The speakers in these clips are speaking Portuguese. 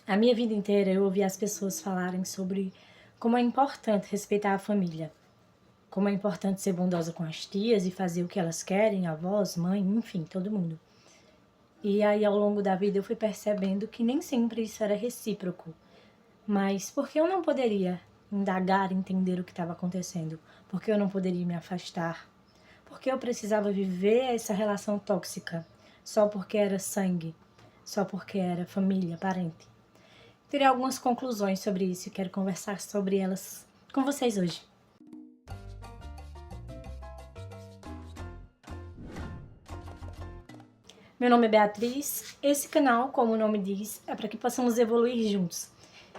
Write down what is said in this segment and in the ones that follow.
A minha vida inteira eu ouvi as pessoas falarem sobre como é importante respeitar a família, como é importante ser bondosa com as tias e fazer o que elas querem, avós, mãe, enfim, todo mundo. E aí, ao longo da vida, eu fui percebendo que nem sempre isso era recíproco. Mas por que eu não poderia indagar, entender o que estava acontecendo? Por que eu não poderia me afastar? Por que eu precisava viver essa relação tóxica só porque era sangue, só porque era família, parente? Tirei algumas conclusões sobre isso e quero conversar sobre elas com vocês hoje. Meu nome é Beatriz. Esse canal, como o nome diz, é para que possamos evoluir juntos.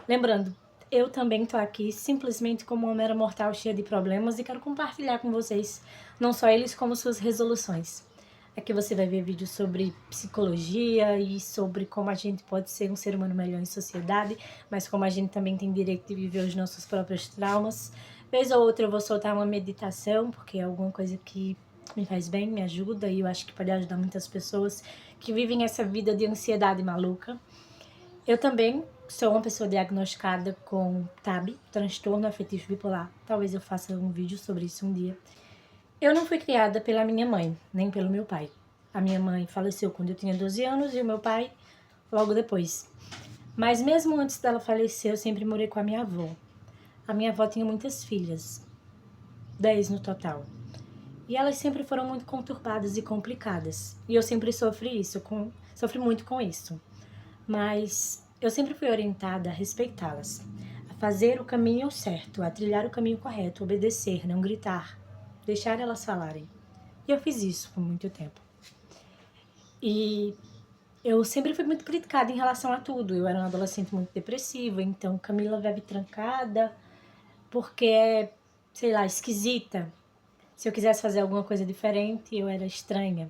Lembrando, eu também estou aqui simplesmente como uma mera mortal cheia de problemas e quero compartilhar com vocês não só eles, como suas resoluções. Aqui você vai ver vídeos sobre psicologia e sobre como a gente pode ser um ser humano melhor em sociedade, mas como a gente também tem direito de viver os nossos próprios traumas. Vez ou outra eu vou soltar uma meditação, porque é alguma coisa que me faz bem, me ajuda e eu acho que pode ajudar muitas pessoas que vivem essa vida de ansiedade maluca. Eu também sou uma pessoa diagnosticada com TAB, transtorno afetivo bipolar. Talvez eu faça um vídeo sobre isso um dia. Eu não fui criada pela minha mãe, nem pelo meu pai. A minha mãe faleceu quando eu tinha 12 anos e o meu pai logo depois. Mas mesmo antes dela falecer, eu sempre morei com a minha avó. A minha avó tinha muitas filhas, 10 no total. E elas sempre foram muito conturbadas e complicadas. E eu sempre sofri muito com isso. Mas eu sempre fui orientada a respeitá-las, a fazer o caminho certo, a trilhar o caminho correto, obedecer, não gritar, deixar elas falarem. E eu fiz isso por muito tempo. E eu sempre fui muito criticada em relação a tudo. Eu era uma adolescente muito depressiva, então Camila vive trancada porque é, sei lá, esquisita. Se eu quisesse fazer alguma coisa diferente, eu era estranha.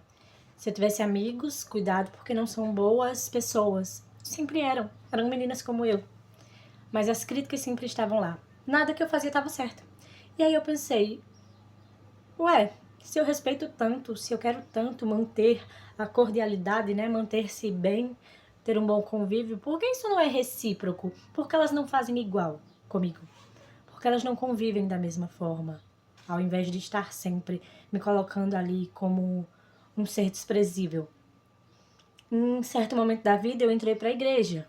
Se eu tivesse amigos, cuidado porque não são boas pessoas. Sempre eram meninas como eu. Mas as críticas sempre estavam lá. Nada que eu fazia estava certo. E aí eu pensei, ué, se eu respeito tanto, se eu quero tanto manter a cordialidade, né, manter-se bem, ter um bom convívio, por que isso não é recíproco? Por que elas não fazem igual comigo? Porque elas não convivem da mesma forma, ao invés de estar sempre me colocando ali como um ser desprezível. Em certo momento da vida eu entrei para a igreja,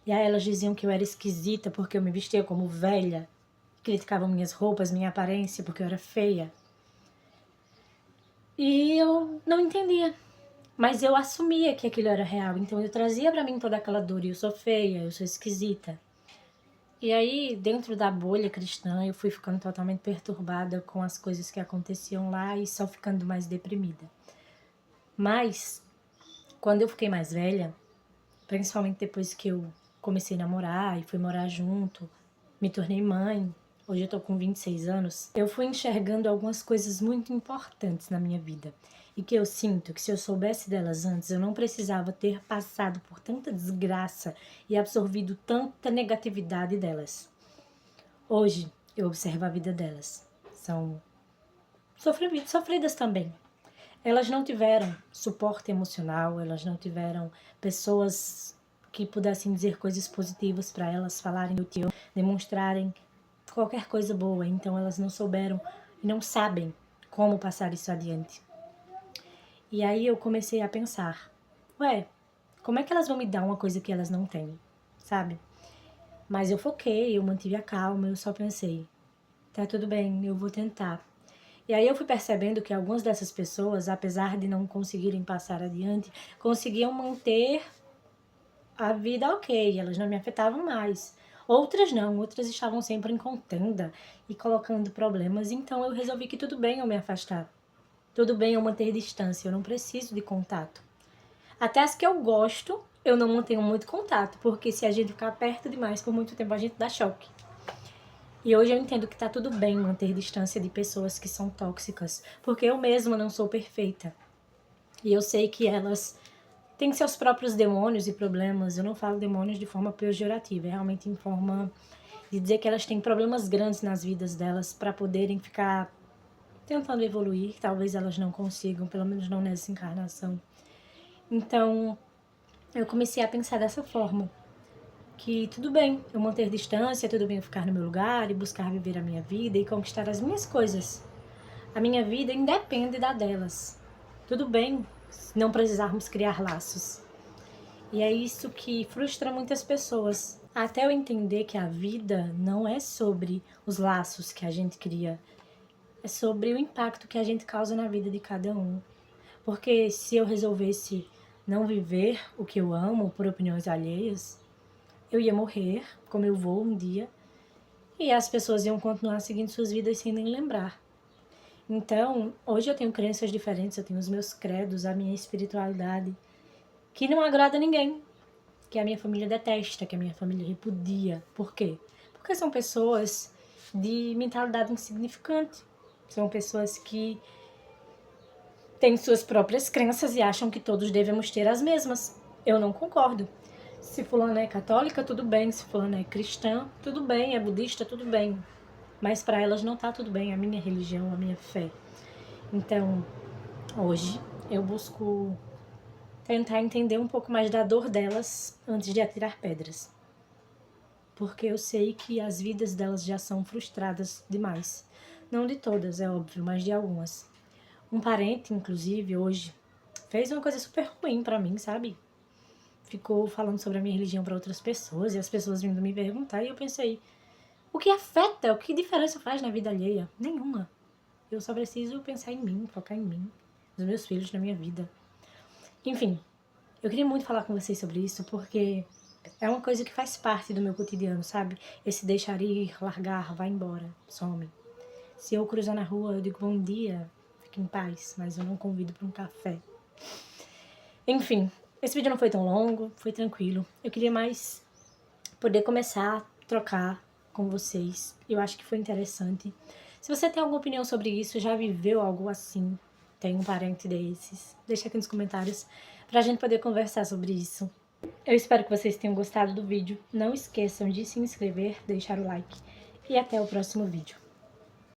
e aí elas diziam que eu era esquisita porque eu me vestia como velha, criticavam minhas roupas, minha aparência porque eu era feia. E eu não entendia, mas eu assumia que aquilo era real, então eu trazia para mim toda aquela dor, e eu sou feia, eu sou esquisita. E aí, dentro da bolha cristã, eu fui ficando totalmente perturbada com as coisas que aconteciam lá e só ficando mais deprimida. Mas, quando eu fiquei mais velha, principalmente depois que eu comecei a namorar e fui morar junto, me tornei mãe, hoje eu tô com 26 anos, eu fui enxergando algumas coisas muito importantes na minha vida. E que eu sinto que se eu soubesse delas antes, eu não precisava ter passado por tanta desgraça e absorvido tanta negatividade delas. Hoje, eu observo a vida delas. São sofridas também. Elas não tiveram suporte emocional, elas não tiveram pessoas que pudessem dizer coisas positivas para elas, falarem o que eu, demonstrarem qualquer coisa boa. Então elas não souberam e não sabem como passar isso adiante. E aí eu comecei a pensar, ué, como é que elas vão me dar uma coisa que elas não têm, sabe? Mas eu foquei, eu mantive a calma, eu só pensei, tá tudo bem, eu vou tentar. E aí eu fui percebendo que algumas dessas pessoas, apesar de não conseguirem passar adiante, conseguiam manter a vida ok, elas não me afetavam mais. Outras não, outras estavam sempre em contenda e colocando problemas, então eu resolvi que tudo bem eu me afastar. Tudo bem eu manter distância, eu não preciso de contato. Até as que eu gosto, eu não mantenho muito contato, porque se a gente ficar perto demais por muito tempo, a gente dá choque. E hoje eu entendo que tá tudo bem manter distância de pessoas que são tóxicas, porque eu mesma não sou perfeita. E eu sei que elas têm seus próprios demônios e problemas. Eu não falo demônios de forma pejorativa, é realmente em forma de dizer que elas têm problemas grandes nas vidas delas para poderem ficar tentando evoluir. Talvez elas não consigam, pelo menos não nessa encarnação. Então, eu comecei a pensar dessa forma, que tudo bem eu manter distância, tudo bem eu ficar no meu lugar e buscar viver a minha vida e conquistar as minhas coisas. A minha vida independe da delas. Tudo bem não precisarmos criar laços. E é isso que frustra muitas pessoas. Até eu entender que a vida não é sobre os laços que a gente cria, é sobre o impacto que a gente causa na vida de cada um. Porque se eu resolvesse não viver o que eu amo por opiniões alheias, eu ia morrer, como eu vou um dia, e as pessoas iam continuar seguindo suas vidas sem nem lembrar. Então, hoje eu tenho crenças diferentes, eu tenho os meus credos, a minha espiritualidade, que não agrada a ninguém, que a minha família detesta, que a minha família repudia. Por quê? Porque são pessoas de mentalidade insignificante, são pessoas que têm suas próprias crenças e acham que todos devemos ter as mesmas. Eu não concordo. Se fulana é católica, tudo bem. Se fulana é cristã, tudo bem. É budista, tudo bem. Mas para elas não tá tudo bem, a minha religião, a minha fé. Então, hoje eu busco tentar entender um pouco mais da dor delas antes de atirar pedras. Porque eu sei que as vidas delas já são frustradas demais. Não de todas, é óbvio, mas de algumas. Um parente, inclusive, hoje, fez uma coisa super ruim pra mim, sabe? Ficou falando sobre a minha religião pra outras pessoas e as pessoas vindo me perguntar e eu pensei, o que afeta, o que diferença faz na vida alheia? Nenhuma. Eu só preciso pensar em mim, focar em mim, nos meus filhos, na minha vida. Enfim, eu queria muito falar com vocês sobre isso porque é uma coisa que faz parte do meu cotidiano, sabe? Esse deixar ir, largar, vai embora, some. Se eu cruzar na rua, eu digo bom dia, fique em paz, mas eu não convido para um café. Enfim, esse vídeo não foi tão longo, foi tranquilo. Eu queria mais poder começar a trocar com vocês. Eu acho que foi interessante. Se você tem alguma opinião sobre isso, já viveu algo assim, tem um parente desses, deixa aqui nos comentários pra gente poder conversar sobre isso. Eu espero que vocês tenham gostado do vídeo. Não esqueçam de se inscrever, deixar o like e até o próximo vídeo.